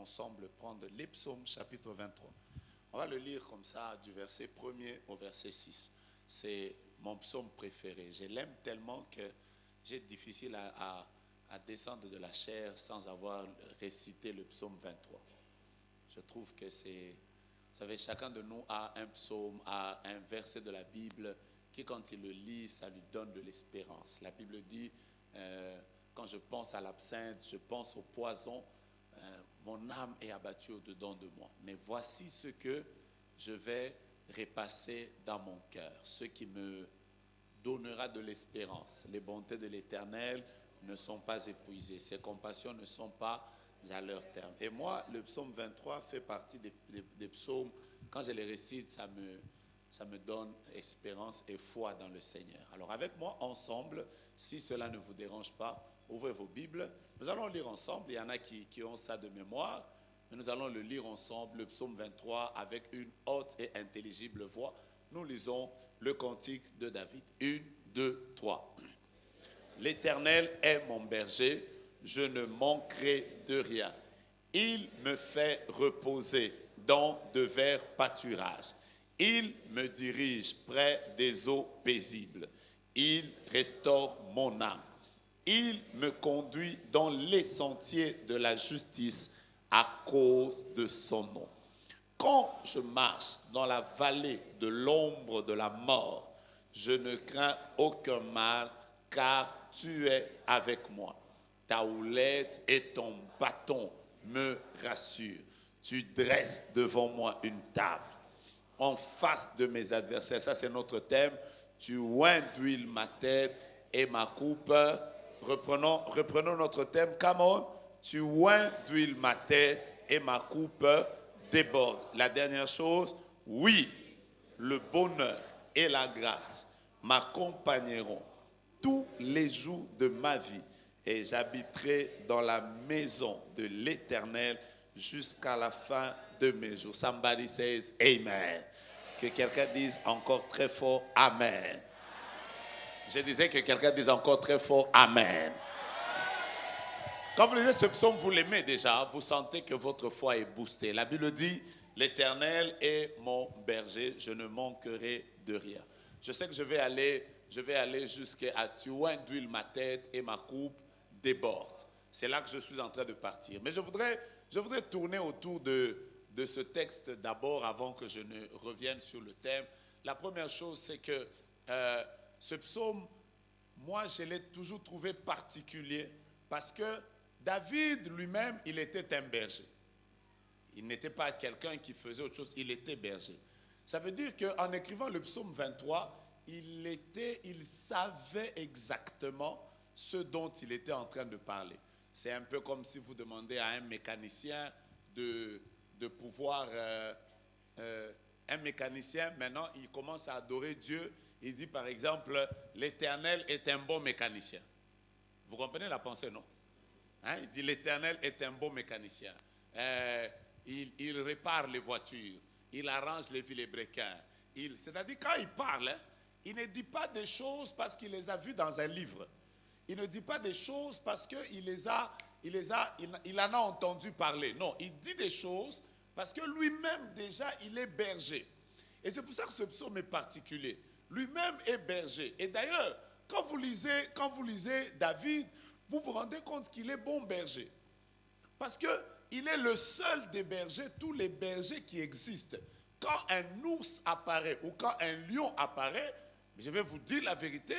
ensemble prendre les psaumes chapitre 23. On va le lire comme ça du verset 1er au verset 6. C'est mon psaume préféré. Je l'aime tellement que j'ai difficile à descendre de la chair sans avoir récité le psaume 23. Je trouve que c'est... Vous savez, chacun de nous a un psaume, a un verset de la Bible qui, quand il le lit, ça lui donne de l'espérance. La Bible dit, quand je pense à l'absinthe, je pense au poison, mon âme est abattue au-dedans de moi. Mais voici ce que je vais repasser dans mon cœur, ce qui me donnera de l'espérance. Les bontés de l'Éternel ne sont pas épuisées, ses compassions ne sont pas à leur terme. Et moi, le psaume 23 fait partie des psaumes, quand je les récite, ça me donne espérance et foi dans le Seigneur. Alors avec moi, ensemble, si cela ne vous dérange pas, ouvrez vos Bibles. Nous allons lire ensemble. Il y en a qui ont ça de mémoire, mais nous allons le lire ensemble, le psaume 23, avec une haute et intelligible voix. Nous lisons le cantique de David. 1, 2, 3. L'Éternel est mon berger, je ne manquerai de rien. Il me fait reposer dans de verts pâturages. Il me dirige près des eaux paisibles. Il restaure mon âme. Il me conduit dans les sentiers de la justice à cause de son nom. Quand je marche dans la vallée de l'ombre de la mort, je ne crains aucun mal, car tu es avec moi. Ta houlette et ton bâton me rassurent. Tu dresses devant moi une table en face de mes adversaires. Ça, c'est notre thème. Tu oins d'huile ma tête et ma coupe. Reprenons notre thème. Come on. Tu oins d'huile ma tête et ma coupe déborde. La dernière chose, oui, le bonheur et la grâce m'accompagneront tous les jours de ma vie et j'habiterai dans la maison de l'Éternel jusqu'à la fin de mes jours. Somebody says Amen. Que quelqu'un dise encore très fort Amen. Je disais que quelqu'un dise encore très fort Amen. Quand vous lisez ce psaume, vous l'aimez déjà, vous sentez que votre foi est boostée. La Bible dit, l'Éternel est mon berger, je ne manquerai de rien. Je sais que je vais aller jusqu'à tu oins d'huile ma tête et ma coupe déborde. C'est là que je suis en train de partir. Mais je voudrais tourner autour de ce texte d'abord avant que je ne revienne sur le thème. La première chose, c'est que ce psaume, moi, je l'ai toujours trouvé particulier parce que David lui-même, il était un berger. Il n'était pas quelqu'un qui faisait autre chose, il était berger. Ça veut dire qu'en écrivant le psaume 23, il savait exactement ce dont il était en train de parler. C'est un peu comme si vous demandez à un mécanicien de pouvoir... un mécanicien, maintenant, il commence à adorer Dieu. Il dit par exemple, l'Éternel est un bon mécanicien. Vous comprenez la pensée, non? Hein? Il dit, l'Éternel est un bon mécanicien. Il répare les voitures. Il arrange les vilebrequins. C'est-à-dire, quand il parle, hein, il ne dit pas des choses parce qu'il les a vues dans un livre. Il ne dit pas des choses parce qu'il en a entendu parler. Non, il dit des choses parce que lui-même, déjà, il est berger. Et c'est pour ça que ce psaume est particulier. Lui-même est berger. Et d'ailleurs, quand vous lisez David, vous vous rendez compte qu'il est bon berger. Parce qu'il est le seul des bergers, tous les bergers qui existent. Quand un ours apparaît ou quand un lion apparaît, je vais vous dire la vérité,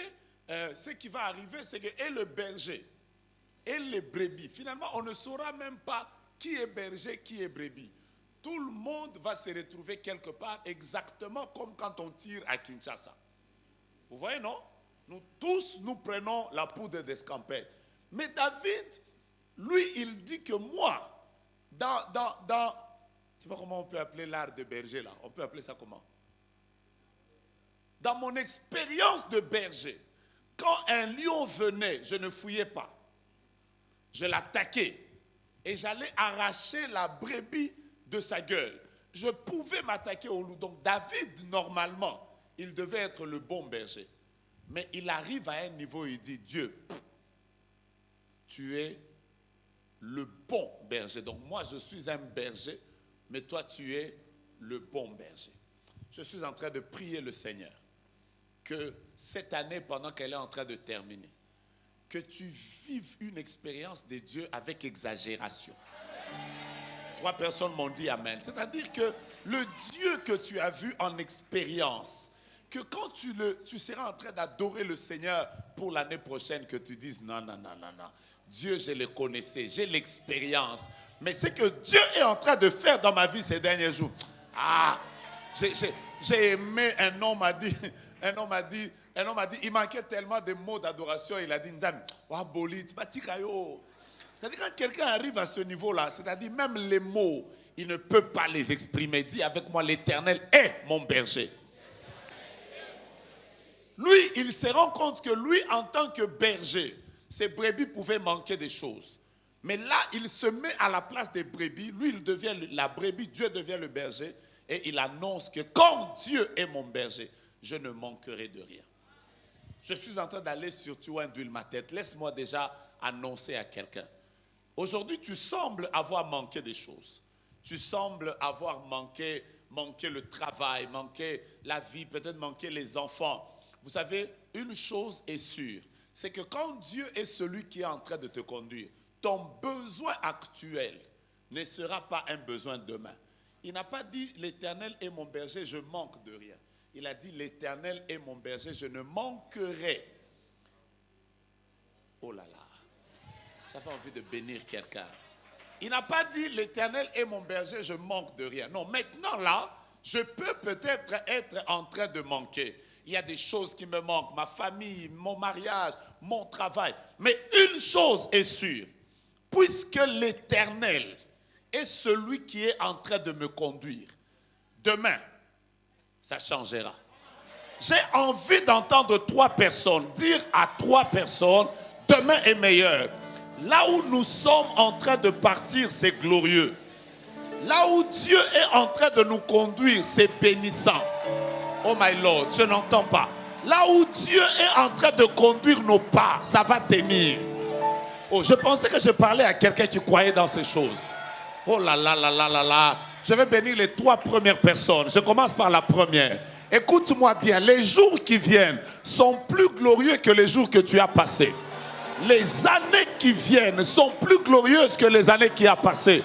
ce qui va arriver, c'est que et le berger et les brebis, finalement, on ne saura même pas qui est berger, qui est brebis. Tout le monde va se retrouver quelque part exactement comme quand on tire à Kinshasa. Vous voyez, non? Nous tous, nous prenons la poudre d'escampette. Mais David, lui, il dit que moi, je ne sais pas comment on peut appeler l'art de berger là. On peut appeler ça comment? Dans mon expérience de berger, quand un lion venait, je ne fouillais pas. Je l'attaquais et j'allais arracher la brebis de sa gueule. Je pouvais m'attaquer au loup. Donc David, normalement, il devait être le bon berger. Mais il arrive à un niveau où il dit, Dieu, tu es le bon berger. Donc moi, je suis un berger, mais toi, tu es le bon berger. Je suis en train de prier le Seigneur que cette année, pendant qu'elle est en train de terminer, que tu vives une expérience de Dieu avec exagération. 3 personnes m'ont dit Amen. C'est-à-dire que le Dieu que tu as vu en expérience, que quand tu seras en train d'adorer le Seigneur pour l'année prochaine, que tu dises non. Dieu, je le connaissais, j'ai l'expérience. Mais ce que Dieu est en train de faire dans ma vie ces derniers jours. J'ai aimé, un homme m'a dit, il manquait tellement de mots d'adoration. Il a dit, c'est-à-dire quand quelqu'un arrive à ce niveau-là, c'est-à-dire même les mots, il ne peut pas les exprimer. Dis avec moi, l'Éternel est mon berger. Lui, il se rend compte que lui, en tant que berger, ses brebis pouvaient manquer des choses. Mais là, il se met à la place des brebis. Lui, il devient la brebis, Dieu devient le berger. Et il annonce que quand Dieu est mon berger, je ne manquerai de rien. Je suis en train d'aller sur Tu induis ma tête. Laisse-moi déjà annoncer à quelqu'un. Aujourd'hui, tu sembles avoir manqué des choses. Tu sembles avoir manqué le travail, manqué la vie, peut-être manqué les enfants. Vous savez, une chose est sûre, c'est que quand Dieu est celui qui est en train de te conduire, ton besoin actuel ne sera pas un besoin demain. Il n'a pas dit l'Éternel est mon berger, je manque de rien. Il a dit l'Éternel est mon berger, je ne manquerai. Oh là là, j'avais envie de bénir quelqu'un. Il n'a pas dit l'Éternel est mon berger, je manque de rien. Non, maintenant là, je peux peut-être être en train de manquer. Il y a des choses qui me manquent, ma famille, mon mariage, mon travail. Mais une chose est sûre, puisque l'Éternel est celui qui est en train de me conduire, demain, ça changera. J'ai envie d'entendre 3 personnes dire à 3 personnes, demain est meilleur. Là où nous sommes en train de partir, c'est glorieux. Là où Dieu est en train de nous conduire, c'est bénissant. Oh my Lord, je n'entends pas. Là où Dieu est en train de conduire nos pas, ça va tenir. Oh, je pensais que je parlais à quelqu'un qui croyait dans ces choses. Oh là là là là là là. Je vais bénir les 3 premières personnes. Je commence par la première. Écoute-moi bien, les jours qui viennent sont plus glorieux que les jours que tu as passés. Les années qui viennent sont plus glorieuses que les années qui ont passées.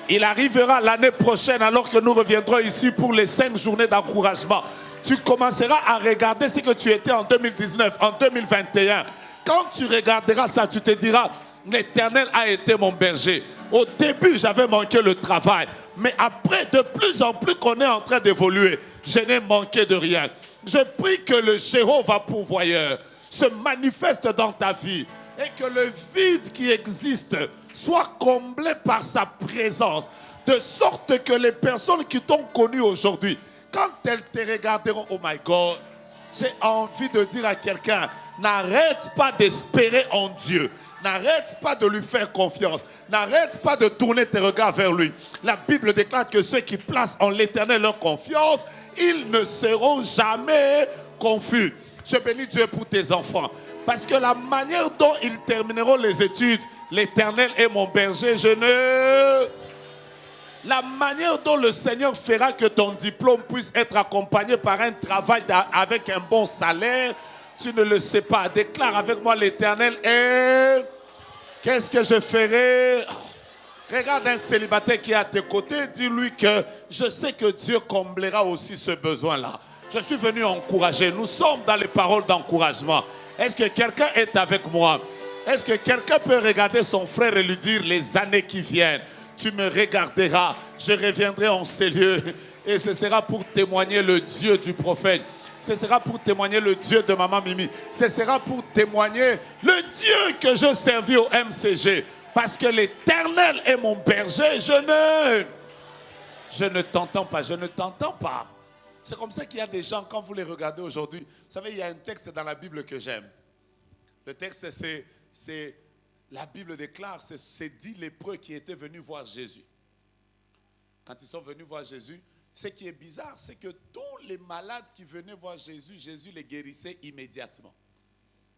Il arrivera l'année prochaine, alors que nous reviendrons ici pour les 5 journées d'encouragement. Tu commenceras à regarder ce que tu étais en 2019, en 2021. Quand tu regarderas ça, tu te diras, l'Éternel a été mon berger. Au début, j'avais manqué le travail. Mais après, de plus en plus qu'on est en train d'évoluer, je n'ai manqué de rien. Je prie que le Jéhovah pourvoyeur se manifeste dans ta vie et que le vide qui existe soit comblé par sa présence. De sorte que les personnes qui t'ont connu aujourd'hui, quand elles te regarderont, oh my God, j'ai envie de dire à quelqu'un, n'arrête pas d'espérer en Dieu. N'arrête pas de lui faire confiance. N'arrête pas de tourner tes regards vers lui. La Bible déclare que ceux qui placent en l'Éternel leur confiance, ils ne seront jamais confus. Je bénis Dieu pour tes enfants. Parce que la manière dont ils termineront les études, l'Éternel est mon berger, La manière dont le Seigneur fera que ton diplôme puisse être accompagné par un travail avec un bon salaire, tu ne le sais pas. Déclare avec moi, l'Éternel est... Qu'est-ce que je ferai? Regarde un célibataire qui est à tes côtés, dis-lui que je sais que Dieu comblera aussi ce besoin-là. Je suis venu encourager. Nous sommes dans les paroles d'encouragement. Est-ce que quelqu'un est avec moi? Est-ce que quelqu'un peut regarder son frère et lui dire les années qui viennent? Tu me regarderas, je reviendrai en ces lieux et ce sera pour témoigner le Dieu du prophète. Ce sera pour témoigner le Dieu de Maman Mimi. Ce sera pour témoigner le Dieu que je servis au MCG. Parce que l'Éternel est mon berger. Je ne t'entends pas, je ne t'entends pas. C'est comme ça qu'il y a des gens, quand vous les regardez aujourd'hui, vous savez, il y a un texte dans la Bible que j'aime. Le texte, c'est la Bible déclare, c'est 10 lépreux qui étaient venus voir Jésus. Quand ils sont venus voir Jésus, ce qui est bizarre, c'est que tous les malades qui venaient voir Jésus, Jésus les guérissait immédiatement.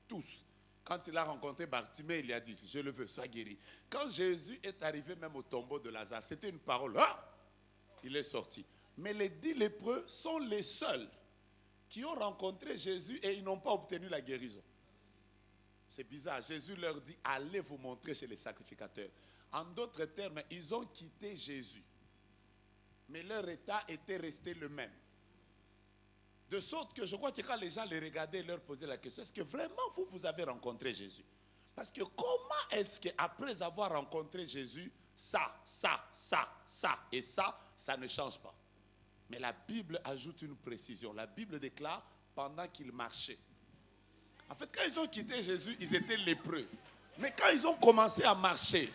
Tous. Quand il a rencontré Bartimée, il lui a dit, je le veux, sois guéri. Quand Jésus est arrivé même au tombeau de Lazare, c'était une parole. Ah! Il est sorti. Mais les 10 lépreux sont les seuls qui ont rencontré Jésus et ils n'ont pas obtenu la guérison. C'est bizarre. Jésus leur dit, allez vous montrer chez les sacrificateurs. En d'autres termes, ils ont quitté Jésus. Mais leur état était resté le même. De sorte que je crois que quand les gens les regardaient et leur posaient la question, est-ce que vraiment vous avez rencontré Jésus? Parce que comment est-ce qu'après avoir rencontré Jésus, ça et ça ne change pas? Mais la Bible ajoute une précision. La Bible déclare pendant qu'ils marchaient. En fait, quand ils ont quitté Jésus, ils étaient lépreux. Mais quand ils ont commencé à marcher,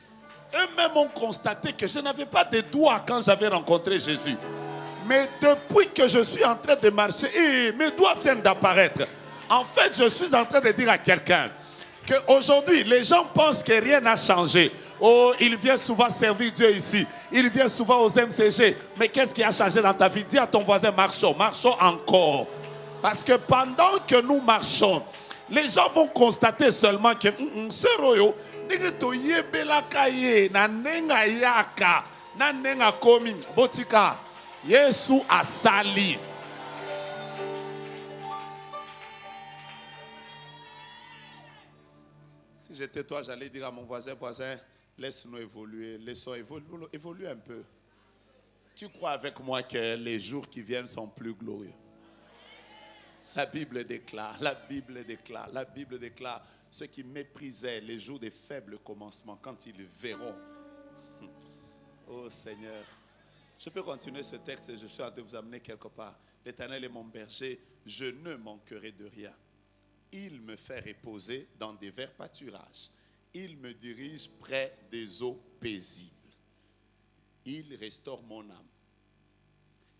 eux-mêmes ont constaté que je n'avais pas de doigts quand j'avais rencontré Jésus. Mais depuis que je suis en train de marcher, mes doigts viennent d'apparaître. En fait, je suis en train de dire à quelqu'un qu'aujourd'hui, les gens pensent que rien n'a changé. Oh, il vient souvent servir Dieu ici. Il vient souvent aux MCG. Mais qu'est-ce qui a changé dans ta vie? Dis à ton voisin, marchons encore. Parce que pendant que nous marchons, les gens vont constater seulement que ce royo, botika, Yesu asali. Si j'étais toi, j'allais dire à mon voisin, laisse-nous évoluer, laissons évoluer un peu. Qui croit avec moi que les jours qui viennent sont plus glorieux? La Bible déclare, ceux qui méprisaient les jours des faibles commencements, quand ils verront. Oh Seigneur, je peux continuer ce texte et je suis en train de vous amener quelque part. L'Éternel est mon berger, je ne manquerai de rien. Il me fait reposer dans des verts pâturages. Il me dirige près des eaux paisibles. Il restaure mon âme.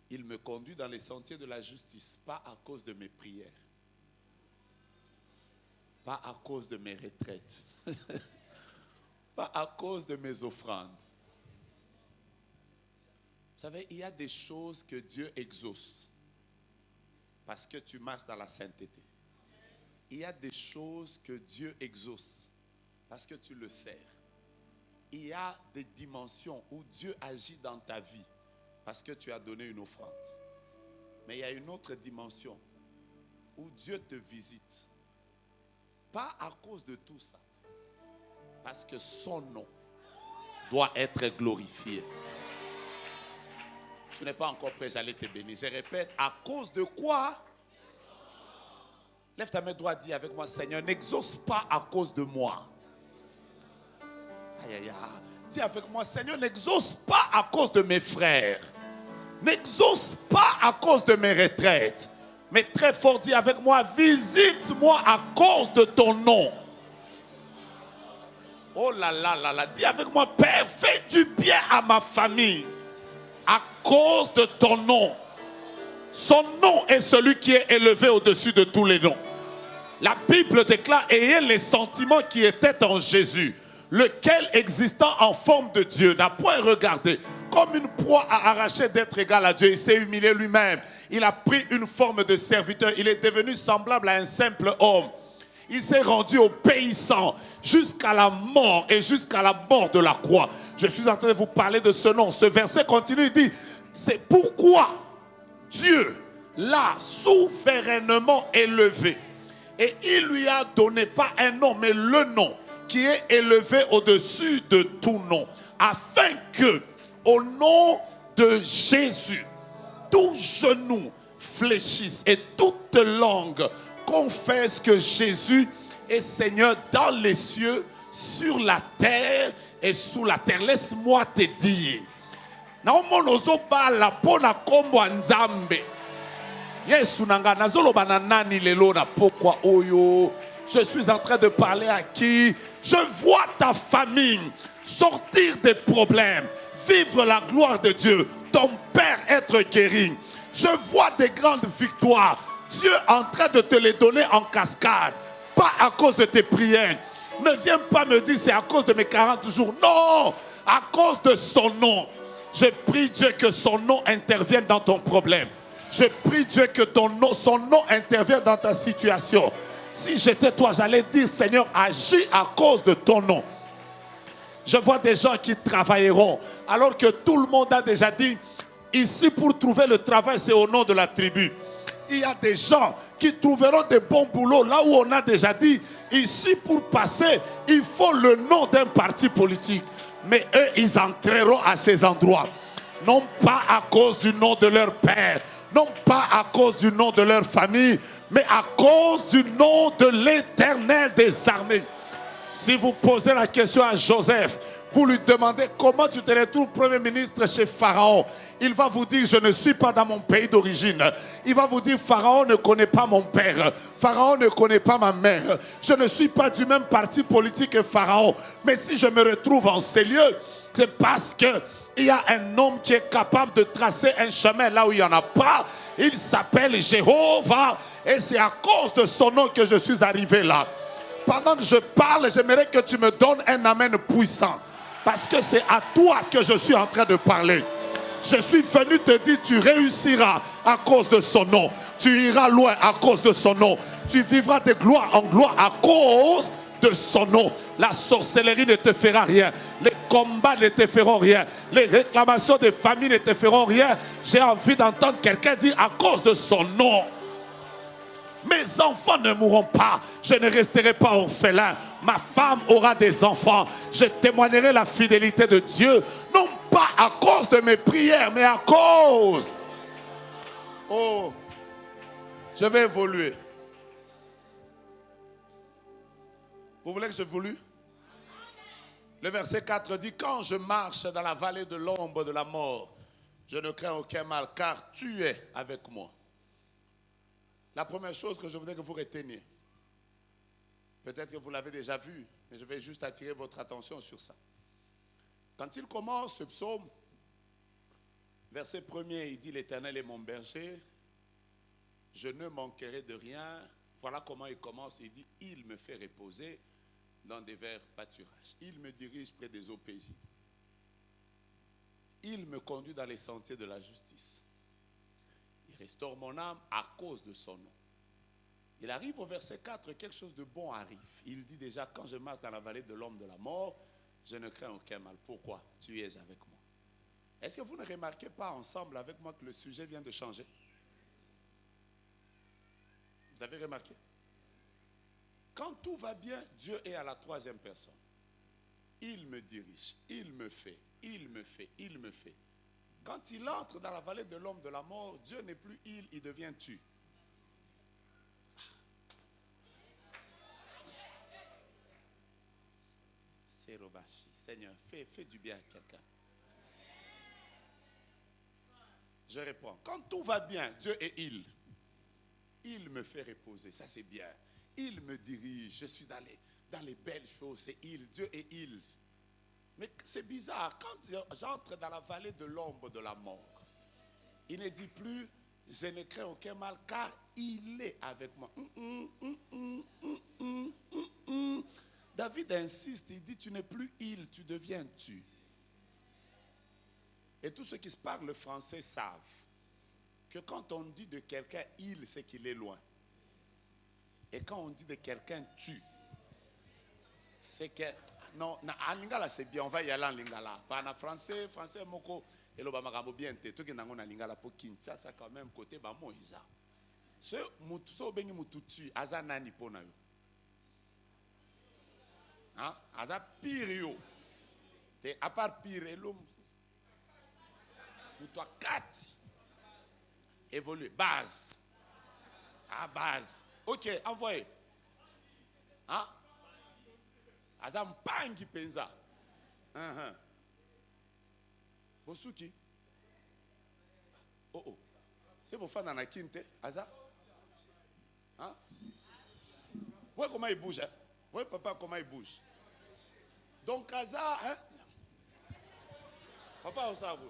Il me conduit dans les sentiers de la justice, pas à cause de mes prières, pas à cause de mes retraites, pas à cause de mes offrandes. Vous savez, il y a des choses que Dieu exauce parce que tu marches dans la sainteté. Il y a des choses que Dieu exauce parce que tu le sers. Il y a des dimensions où Dieu agit dans ta vie parce que tu as donné une offrande. Mais il y a une autre dimension où Dieu te visite. Pas à cause de tout ça. Parce que son nom doit être glorifié. Tu n'es pas encore prêt, j'allais te bénir. Je répète, à cause de quoi? Lève ta main droite, dis avec moi, Seigneur, n'exauce pas à cause de moi. Aïe, aïe, aïe. Dis avec moi, Seigneur, n'exauce pas à cause de mes frères. N'exauce pas à cause de mes retraites. Mais très fort, dis avec moi, visite-moi à cause de ton nom. Oh là là là là, dis avec moi, Père, fais du bien à ma famille. À cause de ton nom. Son nom est celui qui est élevé au-dessus de tous les noms. La Bible déclare, ayez les sentiments qui étaient en Jésus, lequel existant en forme de Dieu n'a point regardé comme une proie à arracher d'être égal à Dieu. Il s'est humilié lui-même. Il a pris une forme de serviteur. Il est devenu semblable à un simple homme. Il s'est rendu obéissant jusqu'à la mort et jusqu'à la mort de la croix. Je suis en train de vous parler de ce nom. Ce verset continue, il dit, c'est pourquoi Dieu l'a souverainement élevé. Et il lui a donné pas un nom, mais le nom qui est élevé au-dessus de tout nom. Afin que, au nom de Jésus, tout genou fléchisse et toute langue confesse que Jésus est Seigneur dans les cieux, sur la terre et sous la terre. Laisse-moi te dire. Je suis en train de parler à qui? Je vois ta famille sortir des problèmes, vivre la gloire de Dieu, ton père être guéri. Je vois des grandes victoires. Dieu est en train de te les donner en cascade. Pas à cause de tes prières. Ne viens pas me dire c'est à cause de mes 40 jours. Non, à cause de son nom. Je prie Dieu que son nom intervienne dans ton problème. Je prie Dieu que son nom intervienne dans ta situation. Si j'étais toi, j'allais dire, Seigneur, agis à cause de ton nom. Je vois des gens qui travailleront, alors que tout le monde a déjà dit, ici pour trouver le travail, c'est au nom de la tribu. Il y a des gens qui trouveront des bons boulots là où on a déjà dit, ici pour passer, il faut le nom d'un parti politique. Mais eux, ils entreront à ces endroits. Non pas à cause du nom de leur père, non pas à cause du nom de leur famille, mais à cause du nom de l'Éternel des armées. Si vous posez la question à Joseph, vous lui demandez comment tu te retrouves Premier ministre chez Pharaon, il va vous dire, je ne suis pas dans mon pays d'origine. Il va vous dire, Pharaon ne connaît pas mon père. Pharaon ne connaît pas ma mère. Je ne suis pas du même parti politique que Pharaon. Mais si je me retrouve en ces lieux, c'est parce que il y a un homme qui est capable de tracer un chemin là où il n'y en a pas. Il s'appelle Jéhovah. Et c'est à cause de son nom que je suis arrivé là. Pendant que je parle, j'aimerais que tu me donnes un amen puissant. Parce que c'est à toi que je suis en train de parler. Je suis venu te dire, tu réussiras à cause de son nom. Tu iras loin à cause de son nom. Tu vivras de gloire en gloire à cause de son nom. La sorcellerie ne te fera rien. Les combats ne te feront rien. Les réclamations des familles ne te feront rien. J'ai envie d'entendre quelqu'un dire à cause de son nom. Mes enfants ne mourront pas. Je ne resterai pas orphelin. Ma femme aura des enfants. Je témoignerai la fidélité de Dieu. Non pas à cause de mes prières, mais à cause. Oh, je vais évoluer. Vous voulez que j'évolue? Le verset 4 dit, quand je marche dans la vallée de l'ombre de la mort, je ne crains aucun mal, car tu es avec moi. La première chose que je voudrais que vous reteniez, peut-être que vous l'avez déjà vu, mais je vais juste attirer votre attention sur ça. Quand il commence ce psaume, verset 1er, il dit, l'Éternel est mon berger, je ne manquerai de rien. Voilà comment il commence, il dit, il me fait reposer dans des verts pâturages. Il me dirige près des eaux paisibles. Il me conduit dans les sentiers de la justice. Il restaure mon âme à cause de son nom. Il arrive au verset 4, quelque chose de bon arrive. Il dit déjà, quand je marche dans la vallée de l'homme de la mort, je ne crains aucun mal. Pourquoi? Tu es avec moi. Est-ce que vous ne remarquez pas ensemble avec moi que le sujet vient de changer? Vous avez remarqué? Quand tout va bien, Dieu est à la troisième personne. Il me dirige, il me fait, il me fait, il me fait. Quand il entre dans la vallée de l'homme de la mort, Dieu n'est plus il devient tu. C'est Robachi. Seigneur, fais du bien à quelqu'un. Je réponds. Quand tout va bien, Dieu est il. Il me fait reposer, ça c'est bien. Il me dirige, je suis dans les belles choses, c'est il, Dieu est il. Mais c'est bizarre, quand j'entre dans la vallée de l'ombre de la mort, il ne dit plus, je ne crains aucun mal, car il est avec moi. David insiste, il dit, tu n'es plus il, tu deviens tu. Et tous ceux qui se parlent le français savent que quand on dit de quelqu'un il, c'est qu'il est loin. Et quand on dit de quelqu'un tu, c'est que non, en lingala c'est bien, on va y aller en lingala. Pas en français, français moko et le bamagambo bien te. Tout qui n'a en lingala pour Kinshasa quand même côté ba moïsa. Ce mutu so bengi mutu tu aza nani pona yo. Hein? Aza pire yo. Te à part pire elom. Ou toi 4. Évoluer base. Ah base. OK, envoyez. Hein? Azam pangi penza. Bosuki. Oh. C'est pour faire dans la quinte. Aza. Hein? Vous voyez comment il bouge, hein? Vous voyez papa comment il bouge. Donc Aza, hein? Papa, on s'en va.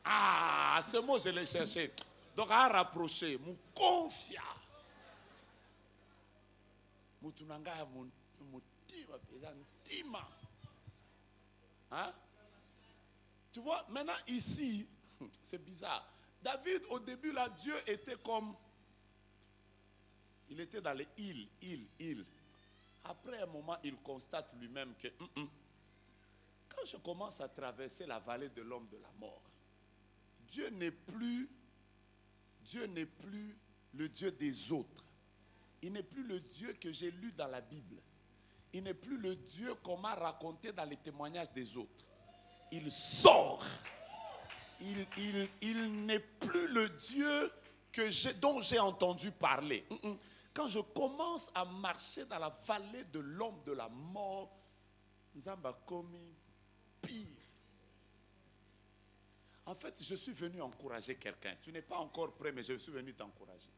Ah, ce mot je l'ai cherché. Donc à rapprocher, mon confia. Mutunanga mutima pesantima. Hein? Tu vois, maintenant ici, c'est bizarre. David, au début, là, Dieu était comme Il était dans les îles. Après un moment, il constate lui-même que quand je commence à traverser la vallée de l'homme de la mort, Dieu n'est plus le Dieu des autres. Il n'est plus le Dieu que j'ai lu dans la Bible. Il n'est plus le Dieu qu'on m'a raconté dans les témoignages des autres. Il sort. Il n'est plus le Dieu dont j'ai entendu parler. Quand je commence à marcher dans la vallée de l'homme de la mort, Nzamba komi pire. En fait, je suis venu encourager quelqu'un. Tu n'es pas encore prêt, mais je suis venu t'encourager.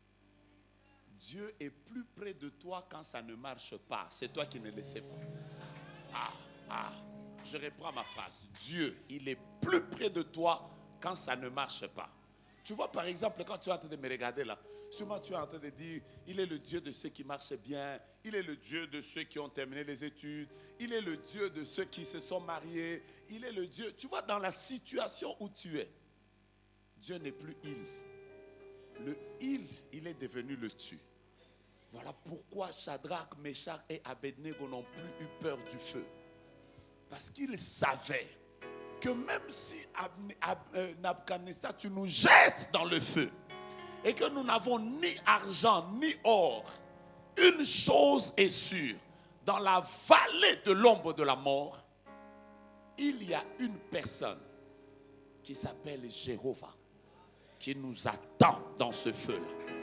Dieu est plus près de toi quand ça ne marche pas. C'est toi qui ne le sais pas. Je reprends ma phrase. Dieu, il est plus près de toi quand ça ne marche pas. Tu vois, par exemple, quand tu es en train de me regarder là, sûrement tu es en train de dire, il est le Dieu de ceux qui marchent bien, il est le Dieu de ceux qui ont terminé les études, il est le Dieu de ceux qui se sont mariés, il est le Dieu. Tu vois, dans la situation où tu es, Dieu n'est plus il. Le il est devenu le tu. Voilà pourquoi Shadrach, Meshach et Abednego n'ont plus eu peur du feu. Parce qu'ils savaient que même si Nabuchodonosor, tu nous jettes dans le feu et que nous n'avons ni argent ni or, une chose est sûre, dans la vallée de l'ombre de la mort, il y a une personne qui s'appelle Jéhovah qui nous attend dans ce feu-là.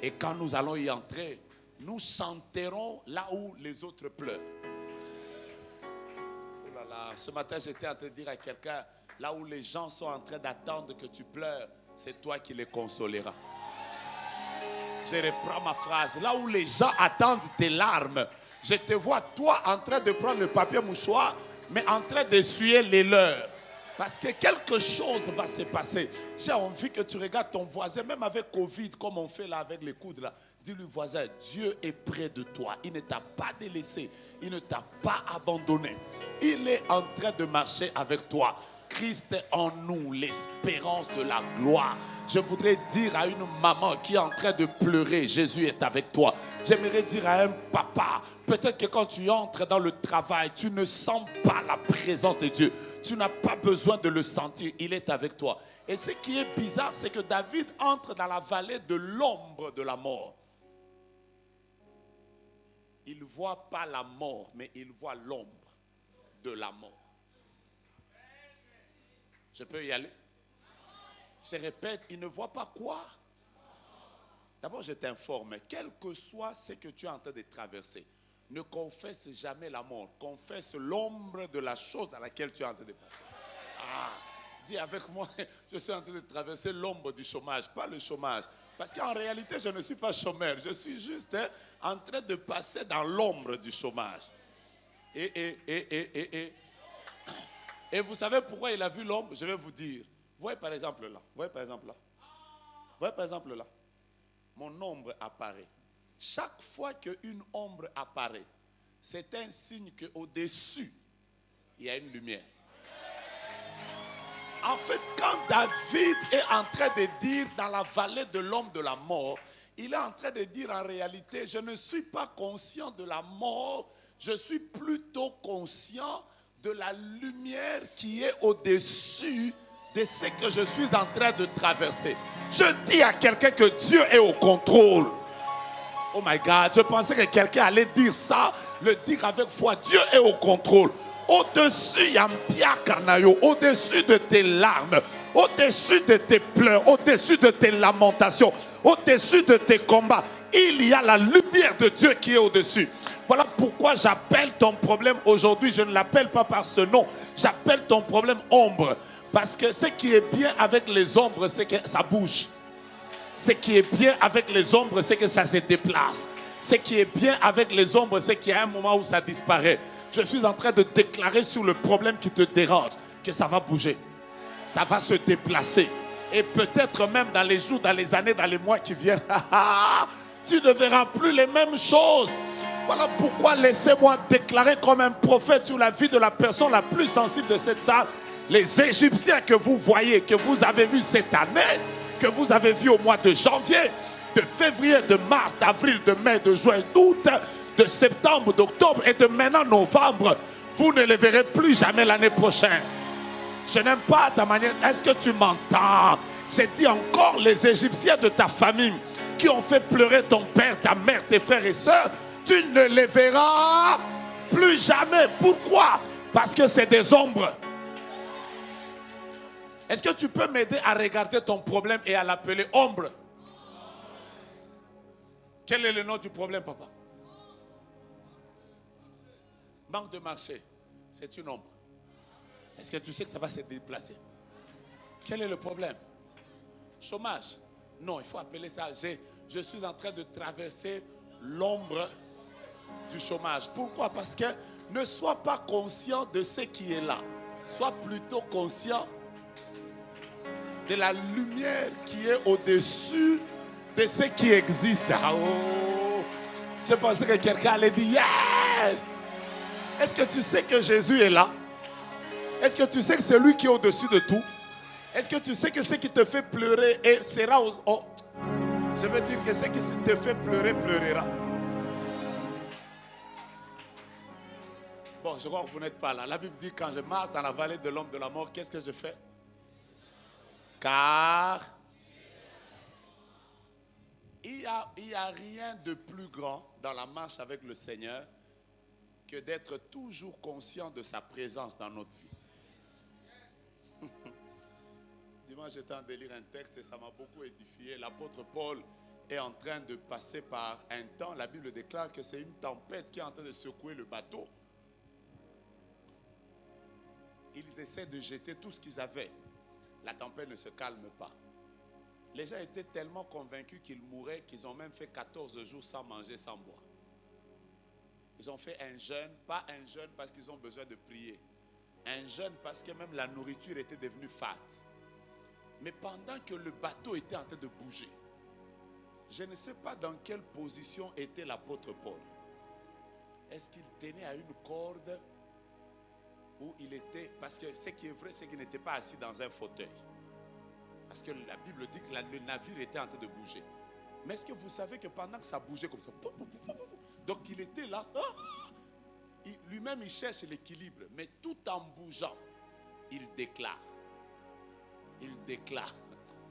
Et quand nous allons y entrer, nous chanterons là où les autres pleurent. Ce matin, j'étais en train de dire à quelqu'un, là où les gens sont en train d'attendre que tu pleures, c'est toi qui les consoleras. Je reprends ma phrase. Là où les gens attendent tes larmes, je te vois toi en train de prendre le papier mouchoir, mais en train d'essuyer les leurs. Parce que quelque chose va se passer. J'ai envie que tu regardes ton voisin, même avec Covid, comme on fait là avec les coudes là. Dis-lui, voisin, Dieu est près de toi. Il ne t'a pas délaissé. Il ne t'a pas abandonné. Il est en train de marcher avec toi. Christ est en nous, l'espérance de la gloire. Je voudrais dire à une maman qui est en train de pleurer, Jésus est avec toi. J'aimerais dire à un papa, peut-être que quand tu entres dans le travail, tu ne sens pas la présence de Dieu. Tu n'as pas besoin de le sentir, il est avec toi. Et ce qui est bizarre, c'est que David entre dans la vallée de l'ombre de la mort. Il ne voit pas la mort, mais il voit l'ombre de la mort. Je peux y aller? Je répète, il ne voit pas quoi? D'abord, je t'informe, quel que soit ce que tu es en train de traverser, ne confesse jamais la mort. Confesse l'ombre de la chose dans laquelle tu es en train de passer. Dis avec moi, je suis en train de traverser l'ombre du chômage, pas le chômage. Parce qu'en réalité, je ne suis pas chômeur. Je suis juste en train de passer dans l'ombre du chômage. Et vous savez pourquoi il a vu l'ombre? Je vais vous dire. Voyez par exemple là. Voyez par exemple là. Mon ombre apparaît. Chaque fois qu'une ombre apparaît, c'est un signe qu'au-dessus, il y a une lumière. En fait, quand David est en train de dire dans la vallée de l'homme de la mort, il est en train de dire en réalité, je ne suis pas conscient de la mort, je suis plutôt conscient de la lumière qui est au-dessus de ce que je suis en train de traverser. Je dis à quelqu'un que Dieu est au contrôle. Oh my God, je pensais que quelqu'un allait dire ça, le dire avec foi. Dieu est au contrôle. Au-dessus, il y a un Pierre Canaillot, au-dessus de tes larmes, au-dessus de tes pleurs, au-dessus de tes lamentations, au-dessus de tes combats, il y a la lumière de Dieu qui est au-dessus. Voilà pourquoi j'appelle ton problème aujourd'hui, je ne l'appelle pas par ce nom, j'appelle ton problème ombre. Parce que ce qui est bien avec les ombres, c'est que ça bouge. Ce qui est bien avec les ombres, c'est que ça se déplace. Ce qui est bien avec les ombres, c'est qu'il y a un moment où ça disparaît. Je suis en train de déclarer sur le problème qui te dérange que ça va bouger. Ça va se déplacer. Et peut-être même dans les jours, dans les années, dans les mois qui viennent, tu ne verras plus les mêmes choses. Voilà pourquoi laissez-moi déclarer comme un prophète sur la vie de la personne la plus sensible de cette salle. Les Égyptiens que vous voyez, que vous avez vus cette année, que vous avez vus au mois de janvier, de février, de mars, d'avril, de mai, de juin, d'août, de septembre, d'octobre et de maintenant novembre, vous ne les verrez plus jamais l'année prochaine. Je n'aime pas ta manière. Est-ce que tu m'entends? J'ai dit encore, les Égyptiens de ta famille qui ont fait pleurer ton père, ta mère, tes frères et sœurs, tu ne les verras plus jamais. Pourquoi? Parce que c'est des ombres. Est-ce que tu peux m'aider à regarder ton problème et à l'appeler ombre? Quel est le nom du problème, papa? Manque de marché. C'est une ombre. Est-ce que tu sais que ça va se déplacer? Quel est le problème? Chômage. Non, il faut appeler ça. Je suis en train de traverser l'ombre du chômage. Pourquoi? Parce que ne sois pas conscient de ce qui est là. Sois plutôt conscient de la lumière qui est au-dessus de ce qui existe. Oh, je pensais que quelqu'un allait dire yes. Est-ce que tu sais que Jésus est là? Est-ce que tu sais que c'est lui qui est au-dessus de tout? Est-ce que tu sais que ce qui te fait pleurer et sera je veux dire que ce qui te fait pleurer, pleurera. Bon, je crois que vous n'êtes pas là. La Bible dit quand je marche dans la vallée de l'ombre de la mort, qu'est-ce que je fais? Car il n'y a rien de plus grand dans la marche avec le Seigneur que d'être toujours conscient de sa présence dans notre vie. Dimanche, j'étais en train de lire un texte et ça m'a beaucoup édifié. L'apôtre Paul est en train de passer par un temps. La Bible déclare que c'est une tempête qui est en train de secouer le bateau. Ils essaient de jeter tout ce qu'ils avaient. La tempête ne se calme pas. Les gens étaient tellement convaincus qu'ils mourraient qu'ils ont même fait 14 jours sans manger, sans boire. Ils ont fait un jeûne, pas un jeûne parce qu'ils ont besoin de prier. Un jeûne parce que même la nourriture était devenue fade. Mais pendant que le bateau était en train de bouger, je ne sais pas dans quelle position était l'apôtre Paul. Est-ce qu'il tenait à une corde ou il était... Parce que ce qui est vrai, c'est qu'il n'était pas assis dans un fauteuil. Parce que la Bible dit que le navire était en train de bouger. Mais est-ce que vous savez que pendant que ça bougeait comme ça, donc il était là, lui-même il cherche l'équilibre, mais tout en bougeant, il déclare. Il déclare.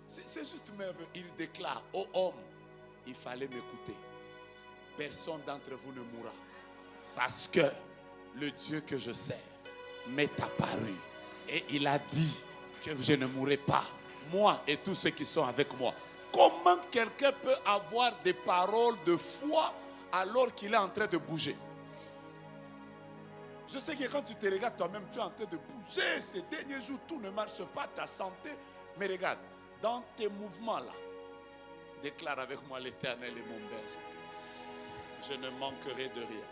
C'est juste merveilleux. Il déclare, ô homme, il fallait m'écouter. Personne d'entre vous ne mourra. Parce que le Dieu que je sers m'est apparu. Et il a dit que je ne mourrai pas. Moi et tous ceux qui sont avec moi. Comment quelqu'un peut avoir des paroles de foi alors qu'il est en train de bouger? Je sais que quand tu te regardes toi-même, tu es en train de bouger. Ces derniers jours, tout ne marche pas, ta santé. Mais regarde, dans tes mouvements-là, déclare avec moi l'Éternel est mon berger. Je ne manquerai de rien.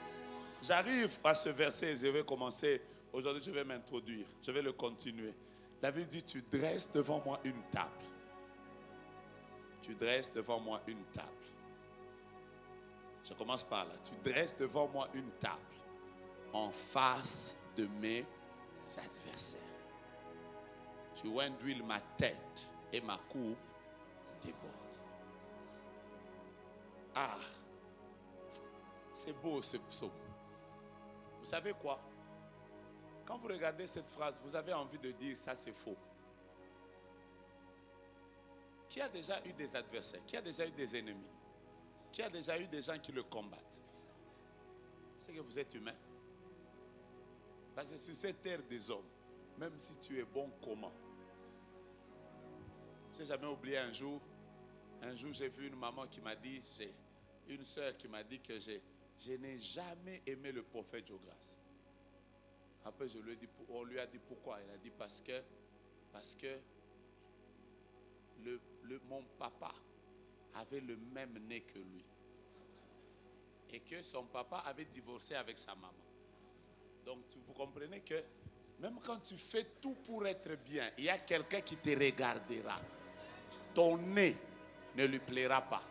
J'arrive à ce verset et je vais commencer. Aujourd'hui, je vais m'introduire. Je vais le continuer. La Bible dit, tu dresses devant moi une table. Tu dresses devant moi une table. Je commence par là. Tu dresses devant moi une table en face de mes adversaires. Tu induis ma tête et ma coupe déborde. Ah, c'est beau ce psaume. Vous savez quoi? Quand vous regardez cette phrase, vous avez envie de dire ça c'est faux. Qui a déjà eu des adversaires? Qui a déjà eu des ennemis? Qui a déjà eu des gens qui le combattent? C'est que vous êtes humain. Parce que sur cette terre des hommes, même si tu es bon, comment? Je n'ai jamais oublié un jour j'ai vu une maman qui m'a dit, j'ai une soeur qui m'a dit que je n'ai jamais aimé le prophète Joe-Grace. Après on lui a dit pourquoi? Elle a dit parce que mon papa avait le même nez que lui. Et que son papa avait divorcé avec sa maman. Donc vous comprenez que même quand tu fais tout pour être bien, il y a quelqu'un qui te regardera. Ton nez ne lui plaira pas.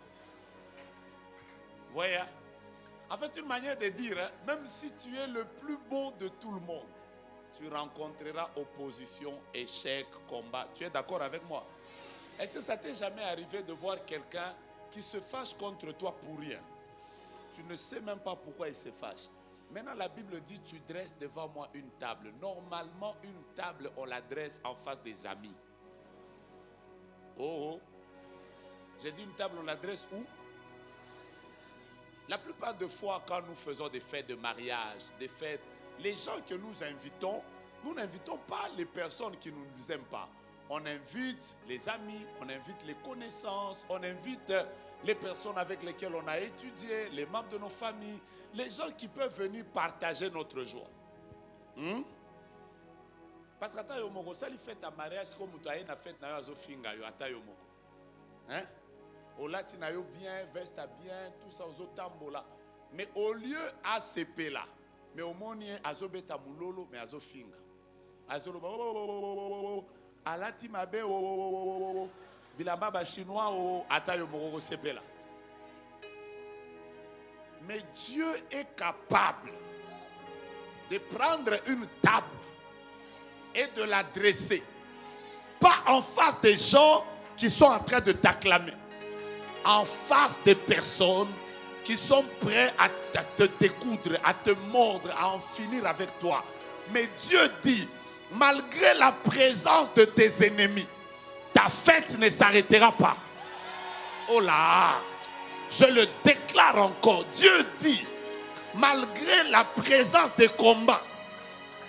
Vous voyez? En fait, une manière de dire, même si tu es le plus bon de tout le monde, tu rencontreras opposition, échec, combat. Tu es d'accord avec moi? Est-ce que ça t'est jamais arrivé de voir quelqu'un qui se fâchent contre toi pour rien. Tu ne sais même pas pourquoi ils se fâchent. Maintenant, la Bible dit, tu dresses devant moi une table. Normalement, une table, on la dresse en face des amis. Oh, oh. J'ai dit une table, on la dresse où? La plupart des fois, quand nous faisons des fêtes de mariage, des fêtes, les gens que nous invitons, nous n'invitons pas les personnes qui ne nous aiment pas. On invite les amis, on invite les connaissances, on invite les personnes avec lesquelles on a étudié, les membres de nos familles, les gens qui peuvent venir partager notre joie. Parce que quand tu fais ta mariage, comme tu as une fête, tu as hein? Au latin, bien, veste bien, tout ça, aux tambola. Mais au lieu à CP là, mais au moins, azo beta mulolo, mais azo finga. Azo lo alati mabe bilamba ba chinois o atayo moko CP là. Mais Dieu est capable de prendre une table et de la dresser. Pas en face des gens qui sont en train de t'acclamer. En face des personnes qui sont prêts à te découdre, à te mordre, à en finir avec toi. Mais Dieu dit, malgré la présence de tes ennemis, ta fête ne s'arrêtera pas. Oh là, je le déclare encore. Dieu dit, malgré la présence des combats,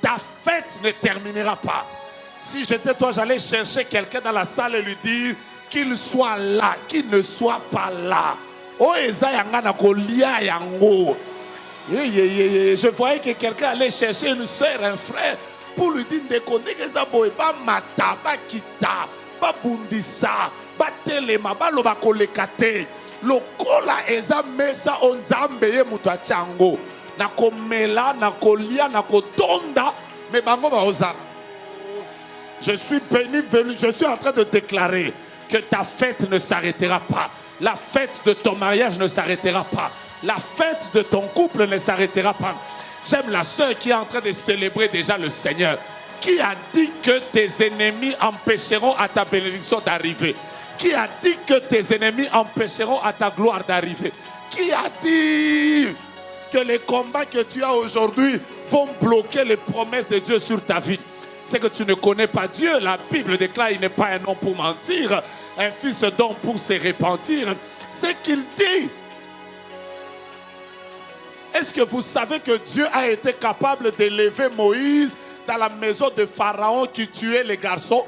ta fête ne terminera pas. Si j'étais toi, j'allais chercher quelqu'un dans la salle et lui dire qu'il soit là, qu'il ne soit pas là. Oh, je voyais que quelqu'un allait chercher une soeur, un frère, pour lui dire de connaître que ça boy ba mata, ba kita, ba bundisa, ba telema, ba loba kolekate. Lokola eza mesa onzambe ye mutu achango. Na komela, na kolia, na kotonda, me bango ba ozana. Je suis béni, venu, je suis en train de déclarer que ta fête ne s'arrêtera pas. La fête de ton mariage ne s'arrêtera pas. La fête de ton couple ne s'arrêtera pas. J'aime la sœur qui est en train de célébrer déjà le Seigneur. Qui a dit que tes ennemis empêcheront à ta bénédiction d'arriver? Qui a dit que tes ennemis empêcheront à ta gloire d'arriver? Qui a dit que les combats que tu as aujourd'hui vont bloquer les promesses de Dieu sur ta vie? C'est que tu ne connais pas Dieu. La Bible déclare qu'il n'est pas un homme pour mentir, un fils d'homme pour se repentir. C'est qu'il dit. Est-ce que vous savez que Dieu a été capable d'élever Moïse dans la maison de Pharaon qui tuait les garçons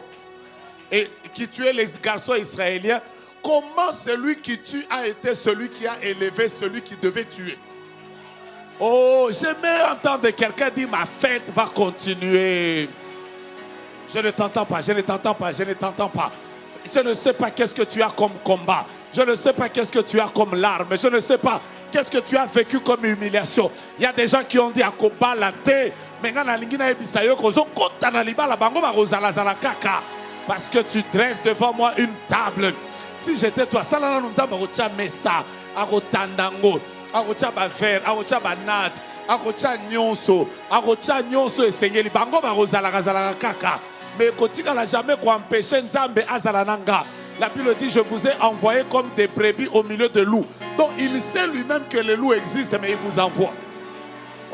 et qui tuait les garçons israéliens? Comment celui qui tue a été celui qui a élevé celui qui devait tuer? Oh, j'aimais entendre quelqu'un dire ma fête va continuer. Je ne t'entends pas, je ne t'entends pas, je ne t'entends pas. Je ne sais pas qu'est-ce que tu as comme combat. Je ne sais pas qu'est-ce que tu as comme larmes. Je ne sais pas qu'est-ce que tu as vécu comme humiliation. Il y a des gens qui ont dit à Koba la thé. Parce que tu dresses devant moi une table. Si j'étais toi, ça là, nous mesa, agotandango, agocha ba ver, agocha ba nat, agocha nyonso, et seigneli bango ba rozala kazala kaka. Mais kotika n'a jamais empêché Nzambe azalananga. La Bible dit, je vous ai envoyé comme des brebis au milieu de loups. Donc il sait lui-même que les loups existent, mais il vous envoie.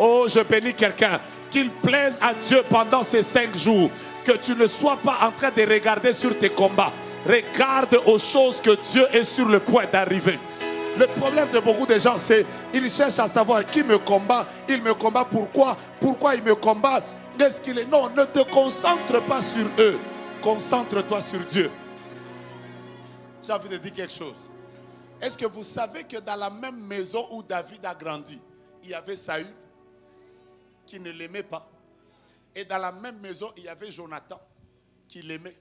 Oh, je bénis quelqu'un. Qu'il plaise à Dieu pendant ces 5 jours. Que tu ne sois pas en train de regarder sur tes combats. Regarde aux choses que Dieu est sur le point d'arriver. Le problème de beaucoup de gens, c'est qu'ils cherchent à savoir qui me combat. Il me combat pourquoi? Pourquoi il me combat? Qu'est-ce qu'il est? Non, ne te concentre pas sur eux. Concentre-toi sur Dieu. J'ai envie de dire quelque chose. Est-ce que vous savez que dans la même maison où David a grandi, il y avait Saül qui ne l'aimait pas. Et dans la même maison, il y avait Jonathan qui l'aimait.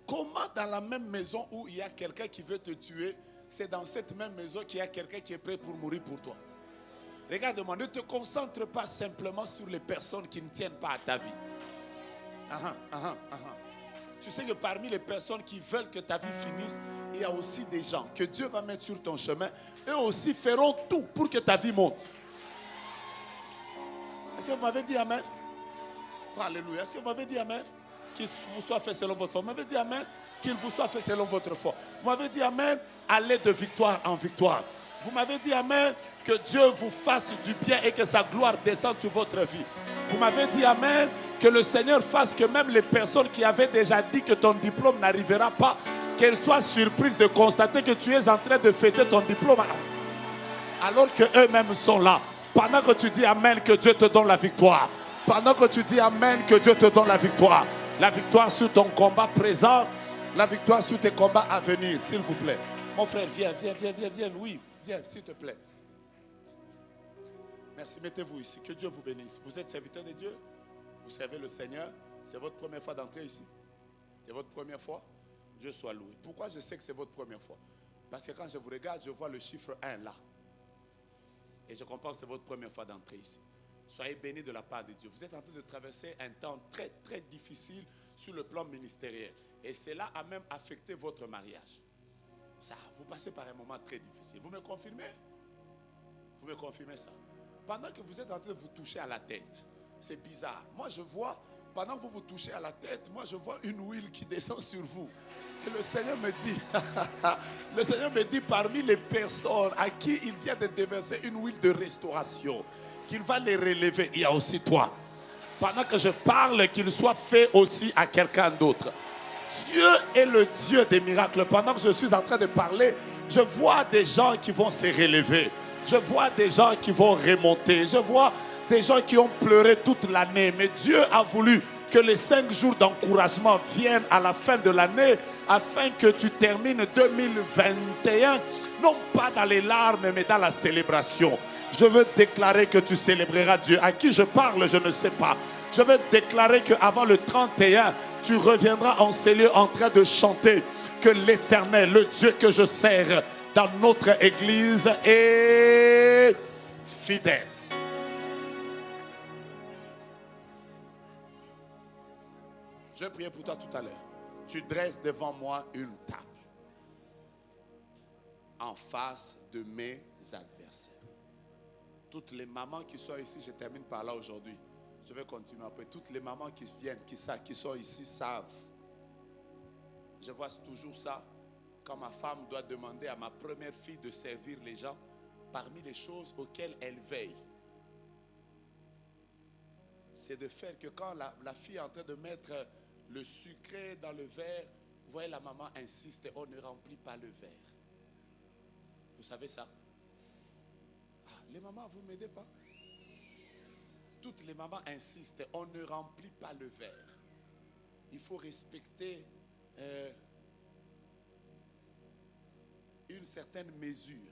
Comment dans la même maison où il y a quelqu'un qui veut te tuer, c'est dans cette même maison qu'il y a quelqu'un qui est prêt pour mourir pour toi? Regarde-moi, ne te concentre pas simplement sur les personnes qui ne tiennent pas à ta vie. Tu sais que parmi les personnes qui veulent que ta vie finisse, il y a aussi des gens que Dieu va mettre sur ton chemin. Eux aussi feront tout pour que ta vie monte. Est-ce que vous m'avez dit amen? Alléluia. Est-ce que vous m'avez dit amen? qu'il vous soit fait selon votre foi. Vous m'avez dit amen, qu'il vous soit fait selon votre foi. Vous m'avez dit amen, allez de victoire en victoire. Vous m'avez dit amen, que Dieu vous fasse du bien et que sa gloire descende sur votre vie. Vous m'avez dit amen, que le Seigneur fasse que même les personnes qui avaient déjà dit que ton diplôme n'arrivera pas, qu'elles soient surprises de constater que tu es en train de fêter ton diplôme alors qu'eux-mêmes sont là. Pendant que tu dis amen, que Dieu te donne la victoire. Pendant que tu dis amen, que Dieu te donne la victoire. La victoire sur ton combat présent, la victoire sur tes combats à venir, s'il vous plaît. Mon frère, viens, oui, viens, s'il te plaît. Merci, mettez-vous ici. Que Dieu vous bénisse. Vous êtes serviteur de Dieu, vous servez le Seigneur. C'est votre première fois d'entrer ici. C'est votre première fois. Dieu soit loué. Pourquoi je sais que c'est votre première fois? Parce que quand je vous regarde, je vois le chiffre 1 là. Et je comprends que c'est votre première fois d'entrer ici. Soyez bénis de la part de Dieu. Vous êtes en train de traverser un temps très, très difficile sur le plan ministériel. Et cela a même affecté votre mariage. Ça, vous passez par un moment très difficile. Vous me confirmez? Vous me confirmez ça? Pendant que vous êtes en train de vous toucher à la tête, c'est bizarre. Moi, je vois, pendant que vous vous touchez à la tête, moi, je vois une huile qui descend sur vous. Et le Seigneur me dit, parmi les personnes à qui il vient de déverser une huile de restauration, qu'il va les relever, il y a aussi toi. Pendant que je parle, qu'il soit fait aussi à quelqu'un d'autre. Dieu est le Dieu des miracles. Pendant que je suis en train de parler, je vois des gens qui vont se relever. Je vois des gens qui vont remonter. Je vois des gens qui ont pleuré toute l'année. Mais Dieu a voulu que les 5 jours d'encouragement viennent à la fin de l'année afin que tu termines 2021, non pas dans les larmes, mais dans la célébration. Je veux déclarer que tu célébreras Dieu. À qui je parle, je ne sais pas. Je veux déclarer qu'avant le 31, tu reviendras en ces lieux en train de chanter que l'Éternel, le Dieu que je sers dans notre église est fidèle. Je priais pour toi tout à l'heure. Tu dresses devant moi une table en face de mes adversaires. Toutes les mamans qui sont ici, je termine par là aujourd'hui. Je vais continuer après. Toutes les mamans qui viennent, qui sont ici, savent. Je vois toujours ça. Quand ma femme doit demander à ma première fille de servir les gens, parmi les choses auxquelles elle veille, c'est de faire que quand la fille est en train de mettre le sucré dans le verre, vous voyez, la maman insiste, on ne remplit pas le verre. Vous savez ça? Ah, les mamans, vous ne m'aidez pas? Toutes les mamans insistent, on ne remplit pas le verre. Il faut respecter une certaine mesure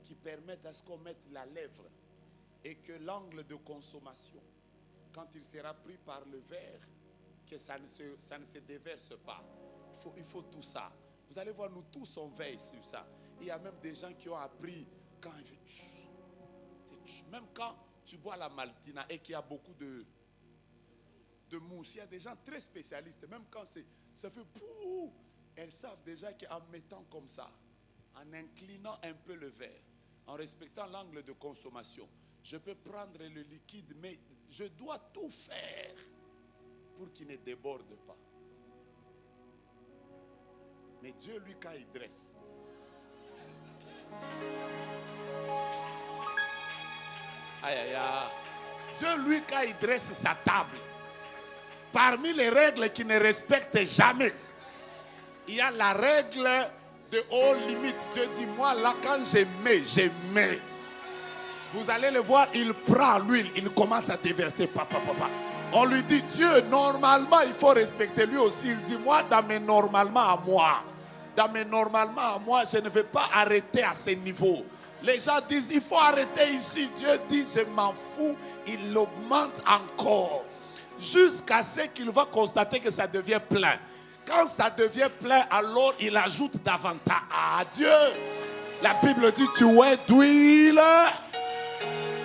qui permette à ce qu'on mette la lèvre et que l'angle de consommation, quand il sera pris par le verre, que ça ne se déverse pas. Il faut tout ça. Vous allez voir, nous tous on veille sur ça. Il y a même des gens qui ont appris quand il fait même quand tu bois la maltina et qu'il y a beaucoup de mousse, il y a des gens très spécialistes, même quand ça fait pou, elles savent déjà qu'en mettant comme ça, en inclinant un peu le verre, en respectant l'angle de consommation, je peux prendre le liquide, mais je dois tout faire pour qu'il ne déborde pas. Mais Dieu, lui, quand il dresse, aïe, aïe, aïe. Dieu, lui, quand il dresse sa table, parmi les règles qu'il ne respecte jamais, il y a la règle de haute limite. Dieu dit, moi, là, quand je mets. Vous allez le voir, il prend l'huile, il commence à déverser. Papa. On lui dit, Dieu, normalement, il faut respecter lui aussi. Il dit, moi, dans mes normalement à moi, je ne vais pas arrêter à ce niveau. Les gens disent, il faut arrêter ici. Dieu dit, je m'en fous. Il augmente encore. Jusqu'à ce qu'il va constater que ça devient plein. Quand ça devient plein, alors il ajoute davantage. Ah, Dieu, la Bible dit, tu es d'huile.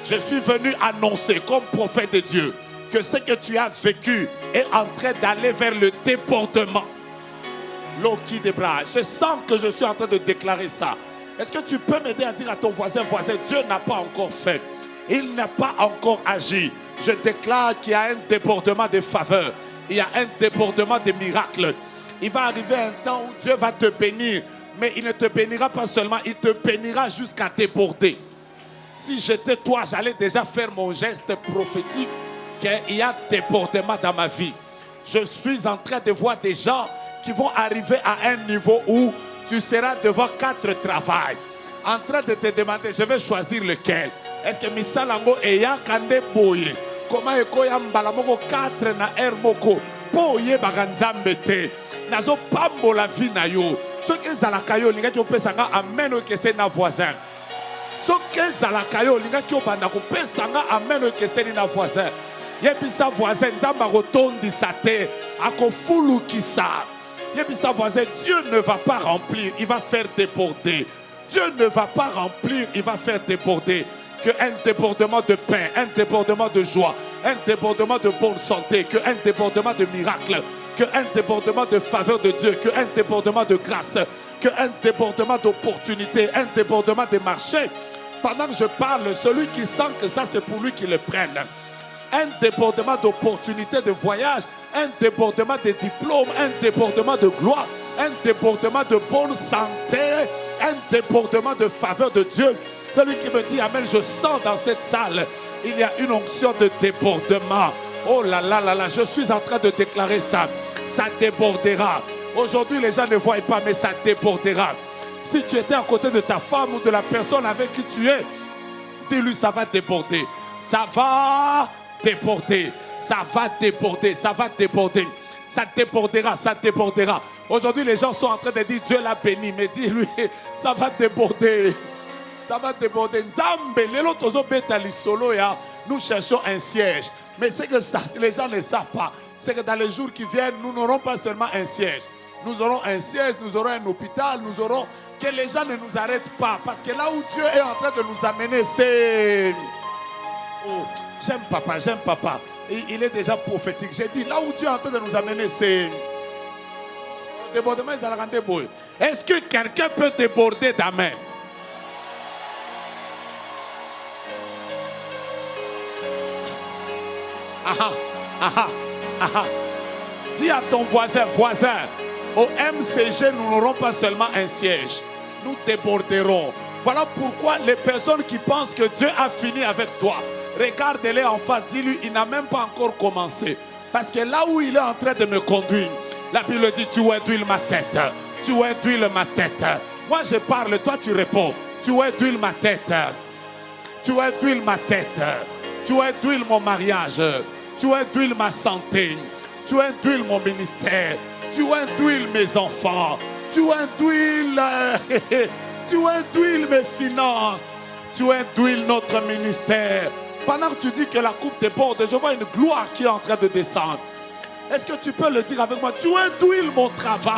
Je suis venu annoncer comme prophète de Dieu que ce que tu as vécu est en train d'aller vers le débordement. Loki des bras. Je sens que je suis en train de déclarer ça. Est-ce que tu peux m'aider à dire à ton voisin, Dieu n'a pas encore fait. Il n'a pas encore agi. Je déclare qu'il y a un débordement de faveur. il y a un débordement de miracles. Il va arriver un temps où Dieu va te bénir, mais il ne te bénira pas seulement, il te bénira jusqu'à déborder. Si j'étais toi, j'allais déjà faire mon geste prophétique qu'il y a débordement dans ma vie. Je suis en train de voir des gens qui vont arriver à un niveau où tu seras devant 4 travails, en train de te demander, je vais choisir lequel. Est-ce que Misalango eya kande boye? Comment ekoya mbalamoko 4 na ermoko? Boye baganzambe te. Nazo pambo la vie na yo. Ce que zalakayo linga ki opesanga amen o kese na voisin. Ce que zalakayo linga ki obanda ko pesanga amen o kese na voisin. Yebisa voisin nzamba rotondi sate akofulu kisa. Yebisa voisin, Dieu ne va pas remplir, il va faire déborder. Dieu ne va pas remplir, il va faire déborder. Que un débordement de paix, un débordement de joie, un débordement de bonne santé, que un débordement de miracles, que un débordement de faveur de Dieu, que un débordement de grâce, que un débordement d'opportunités, un débordement de marchés. Pendant que je parle, celui qui sent que ça c'est pour lui qu'il le prenne. Un débordement d'opportunités de voyage, un débordement de diplômes, un débordement de gloire, un débordement de bonne santé, un débordement de faveur de Dieu. Celui qui me dit amen, je sens dans cette salle, il y a une onction de débordement. Oh là là là là, je suis en train de déclarer ça. Ça débordera. Aujourd'hui, les gens ne voient pas, mais ça débordera. Si tu étais à côté de ta femme ou de la personne avec qui tu es, dis-lui, ça va déborder. Ça va déborder. Ça va déborder. Ça va déborder. Ça débordera, ça débordera. Aujourd'hui, les gens sont en train de dire, Dieu l'a béni. Mais dis-lui, ça va déborder. Ça va déborder. Nous cherchons un siège. Mais c'est que ça, les gens ne savent pas. C'est que dans les jours qui viennent, nous n'aurons pas seulement un siège. Nous aurons un siège, nous aurons un hôpital, nous aurons... Que les gens ne nous arrêtent pas. Parce que là où Dieu est en train de nous amener, c'est... Oh, j'aime papa, j'aime papa. Il est déjà prophétique. J'ai dit, là où Dieu est en train de nous amener, c'est... Débordement, ils allaient rendre beau. Est-ce que quelqu'un peut déborder d'amen? Ah ah, ah ah. Dis à ton voisin, au MCG, nous n'aurons pas seulement un siège. Nous déborderons. Voilà pourquoi les personnes qui pensent que Dieu a fini avec toi, regarde-les en face, dis-lui, il n'a même pas encore commencé. Parce que là où il est en train de me conduire, la Bible dit, tu induis ma tête. Tu induis ma tête. Moi je parle, toi tu réponds. Tu induis ma tête. Tu induis ma tête. Tu induis mon mariage. Tu induis ma santé. Tu induis mon ministère. Tu induis mes enfants. Tu induis mes finances. Tu induis notre ministère. Pendant que tu dis que la coupe déborde, je vois une gloire qui est en train de descendre. Est-ce que tu peux le dire avec moi? Tu induis mon travail.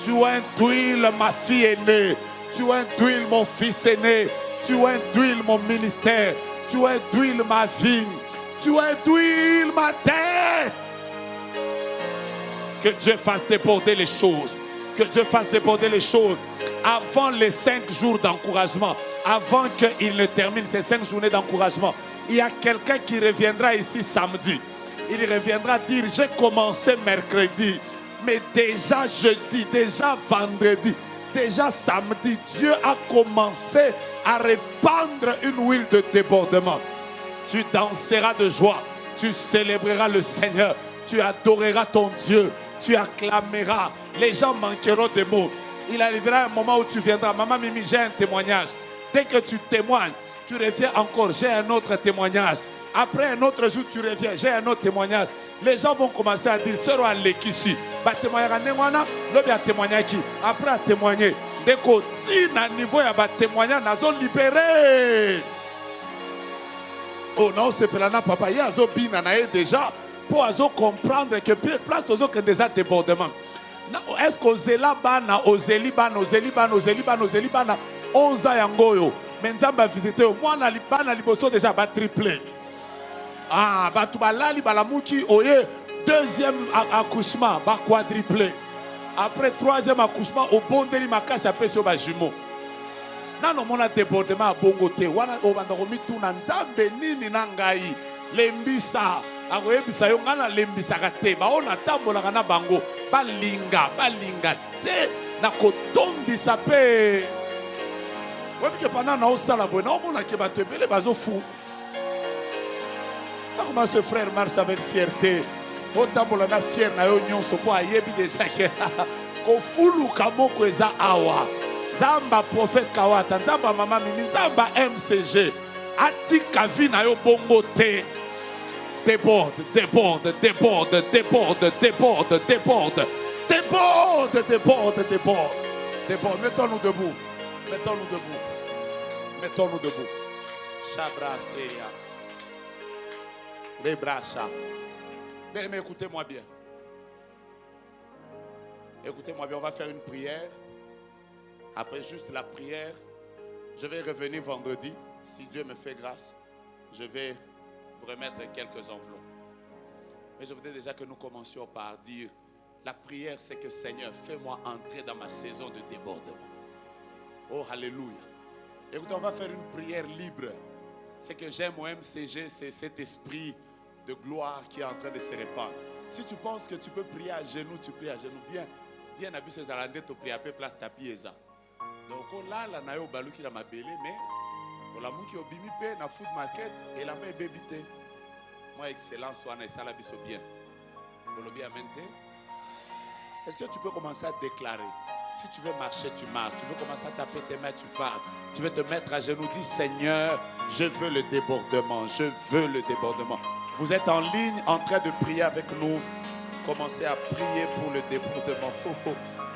Tu induis ma fille aînée. Tu induis mon fils aîné. Tu induis mon ministère. Tu induis ma vie. Tu induis ma tête. Que Dieu fasse déborder les choses. Que Dieu fasse déborder les choses. Avant les 5 jours d'encouragement, avant qu'il ne termine ces 5 journées d'encouragement, il y a quelqu'un qui reviendra ici samedi. Il reviendra dire, j'ai commencé mercredi, mais déjà jeudi, déjà vendredi, déjà samedi, Dieu a commencé à répandre une huile de débordement. Tu danseras de joie, tu célébreras le Seigneur, tu adoreras ton Dieu, tu acclameras. Les gens manqueront de mots. Il arrivera un moment où tu viendras. Maman Mimi, j'ai un témoignage. Dès que tu témoignes, tu reviens encore. J'ai un autre témoignage. Après un autre jour, tu reviens. J'ai un autre témoignage. Les gens vont commencer à dire, Sœur Alekisi, bah témoigner à Nemwana, l'homme a témoigné qui. Après à témoigner. Dès qu'on dit à niveau, il y a témoigner, nous avons libéré. Oh non, c'est pas là, papa. Il y a déjà pour comprendre que place aux autres des débordements. Est-ce qu'au Zélabana, aux Zélibana, 11 ans yangoyo, mais nous avons visité au moins na liboso déjà ba triplé. Ah, ba tubalali balamuki oye deuxième accouchement ba quadruplé. Après troisième accouchement au bondeli makasi appelé sur ba jumeau. Nano mona débordement à bongote. Wana obanda komi tuna nzambe nini nangai lembisa akoyebisa yo nga nalembisaka te bao natambolaka na bango balinga te na kotondisa mpe oyebi ke pendant naosala boye naomonake bato ebele bazofu. Comment ce frère marche avec fierté otambola na fier na yo nyonso po ayebi déjà ke kofuluka moko eza awa. Nzamba prophète Kawata, nzamba mama mimi, nzamba MCG atika vi na yo bongo te. Déborde. Mettons-nous debout. Chabraseya. Rebracha. Mais écoutez-moi bien. Écoutez-moi bien, on va faire une prière. Après juste la prière, je vais revenir vendredi. Si Dieu me fait grâce, je vais vous remettre quelques enveloppes. Mais je voudrais déjà que nous commencions par dire, la prière c'est que Seigneur, fais-moi entrer dans ma saison de débordement. Oh, alléluia. Écoutez, on va faire une prière libre. Ce que j'aime au MCG, c'est cet esprit de gloire qui est en train de se répandre. Si tu penses que tu peux prier à genoux, tu pries à genoux. Bien abusé ces alandais, tu pries à peu place tapis et ça. Donc là, la nayo baluki la mabele, mais pour la mouki au bimi pe na food market et la main bébité. Moi excellence soit na ça la biso bien. Pour le bien mente. Est-ce que tu peux commencer à déclarer? Si tu veux marcher, tu marches. Tu veux commencer à taper tes mains, tu parles. Tu veux te mettre à genoux, dis Seigneur, je veux le débordement. Je veux le débordement. Vous êtes en ligne en train de prier avec nous. Commencez à prier pour le débordement.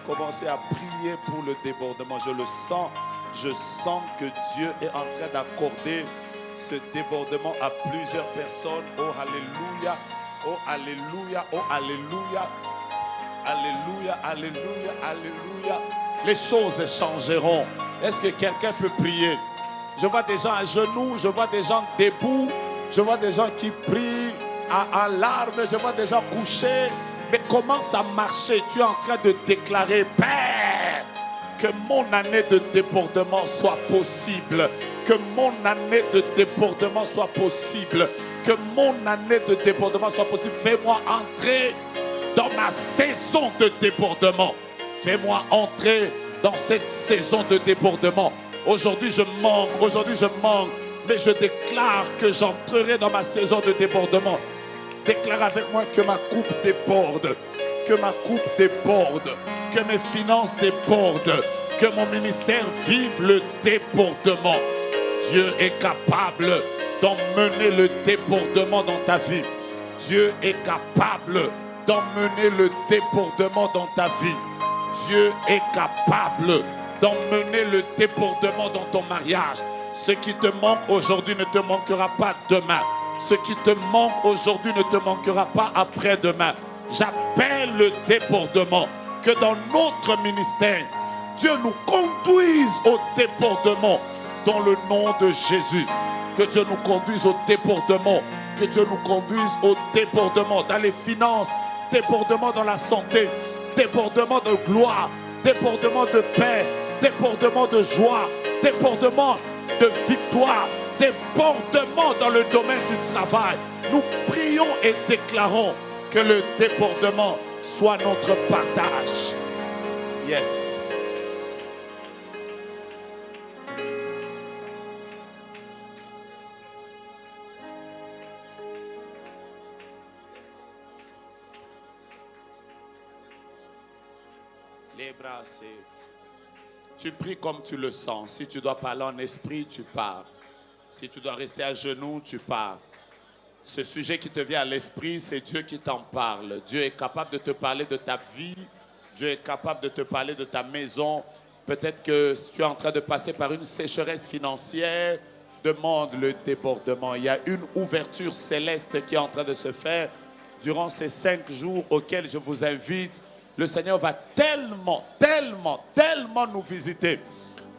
Commencez à prier pour le débordement. Je le sens. Je sens que Dieu est en train d'accorder ce débordement à plusieurs personnes. Oh, alléluia. Oh, alléluia. Oh, alléluia. Alléluia, alléluia, alléluia. Les choses changeront. Est-ce que quelqu'un peut prier? Je vois des gens à genoux, je vois des gens debout, je vois des gens qui prient à larmes, je vois des gens couchés. Mais commence à marcher. Tu es en train de déclarer, Père, que mon année de débordement soit possible. Que mon année de débordement soit possible. Que mon année de débordement soit possible. Fais-moi entrer dans ma saison de débordement. Fais-moi entrer dans cette saison de débordement. Aujourd'hui je manque, mais je déclare que j'entrerai dans ma saison de débordement. Déclare avec moi que ma coupe déborde, que ma coupe déborde, que mes finances débordent, que mon ministère vive le débordement. Dieu est capable d'emmener le débordement dans ta vie. Dieu est capable d'emmener le débordement dans ta vie. Dieu est capable d'emmener le débordement dans ton mariage. Ce qui te manque aujourd'hui ne te manquera pas demain. Ce qui te manque aujourd'hui ne te manquera pas après-demain. J'appelle le débordement. Que dans notre ministère, Dieu nous conduise au débordement dans le nom de Jésus. Que Dieu nous conduise au débordement. Que Dieu nous conduise au débordement dans les finances, débordement dans la santé, débordement de gloire, débordement de paix, débordement de joie, débordement de victoire, débordement dans le domaine du travail. Nous prions et déclarons que le débordement soit notre partage. Yes. Les bras, c'est... Tu pries comme tu le sens. Si tu dois parler en esprit, tu parles. Si tu dois rester à genoux, tu parles. Ce sujet qui te vient à l'esprit, c'est Dieu qui t'en parle. Dieu est capable de te parler de ta vie. Dieu est capable de te parler de ta maison. Peut-être que si tu es en train de passer par une sécheresse financière, demande le débordement. Il y a une ouverture céleste qui est en train de se faire durant ces 5 jours auxquels je vous invite. Le Seigneur va tellement nous visiter.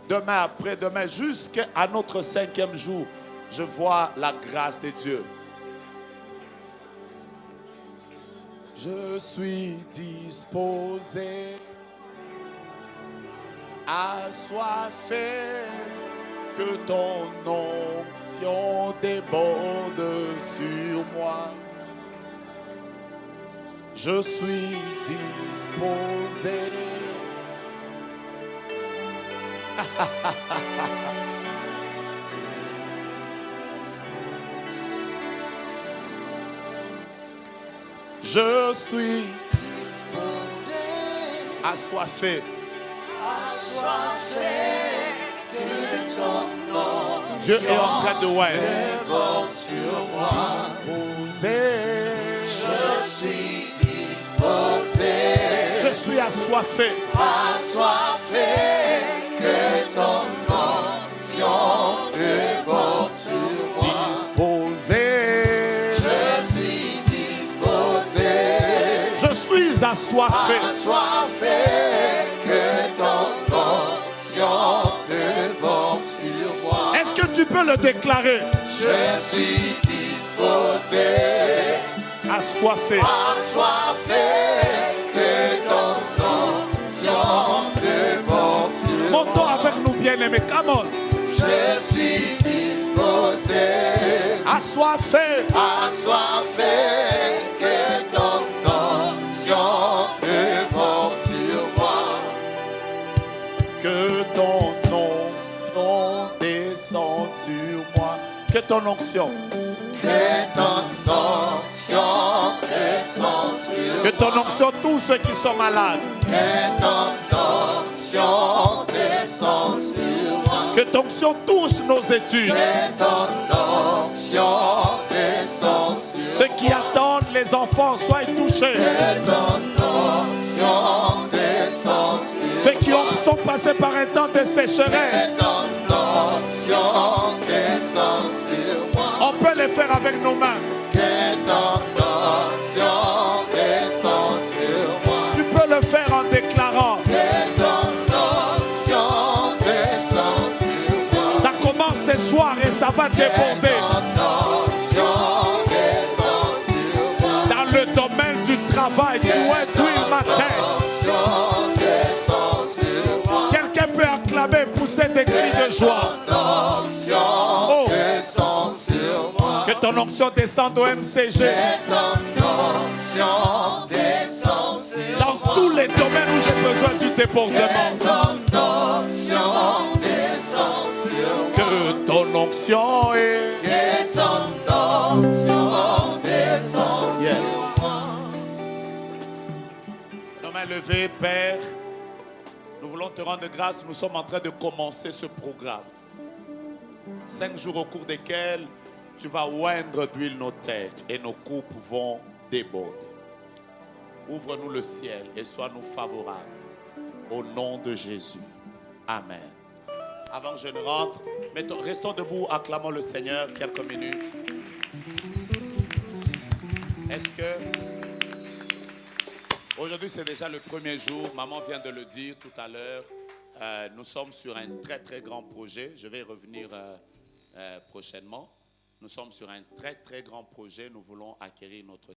Demain, après-demain, jusqu'à notre 5e jour, je vois la grâce de Dieu. Je suis disposé, assoiffé, que ton onction déborde sur moi. Je suis disposé. Je suis disposé, assoiffé. assoiffé, que ton nom Dieu est en train de ouais. déborde sur moi. Disposé. Je suis disposé, Je suis assoiffé. assoiffé, que ton onction déborde sur moi. Disposé. Je suis disposé, Je suis assoiffé. assoiffé, que ton onction déborde sur moi. Est-ce que tu peux le déclarer? Je suis disposé, Assoiffé. assoiffé, que ton onction déborde sur moi. Montons avec nous, bien-aimés. Come on. Je suis disposé, Assoiffé. assoiffé, que ton onction déborde sur moi. Que ton onction descende sur moi. Que ton onction. Que ton onction descende sur Que ton onction tous ceux qui sont malades. Que ton onction descende sur moi. Que ton onction touche nos études. Que ton onction descende sur moi. Ceux qui attendent les enfants soient touchés. Que ton onction descende sur Ceux qui moi. sont passés par un temps de sécheresse. Que ton onction descende sur moi. On peut les faire avec nos mains. Que ton onction descende sur moi. Tu peux le faire en déclarant. Que ton onction descende sur moi. Ça commence ce soir et ça va déborder. Que ton onction descende sur moi. Dans le domaine du travail, tu es tout le matin. Onction descend sur moi. Quelqu'un peut acclamer, pousser des cris de joie. Onction Oh. descend sur moi. Que ton onction descende au MCG. Que ton onction descend sur Dans moi. tous les domaines où j'ai besoin du débordement. Que ton onction descend sur moi. Que ton onction est. Que ton onction descend Yes. sur moi. Nos mains levées, Père. Nous voulons te rendre grâce. Nous sommes en train de commencer ce programme. 5 jours au cours desquels tu vas oindre d'huile nos têtes et nos coupes vont déborder. Ouvre-nous le ciel et sois-nous favorables. Au nom de Jésus. Amen. Avant que je ne rentre, restons debout, acclamons le Seigneur quelques minutes. Est-ce que... Aujourd'hui, c'est déjà le premier jour. Maman vient de le dire tout à l'heure. Nous sommes sur un très, très grand projet. Je vais y revenir prochainement. Nous sommes sur un très, très grand projet. Nous voulons acquérir notre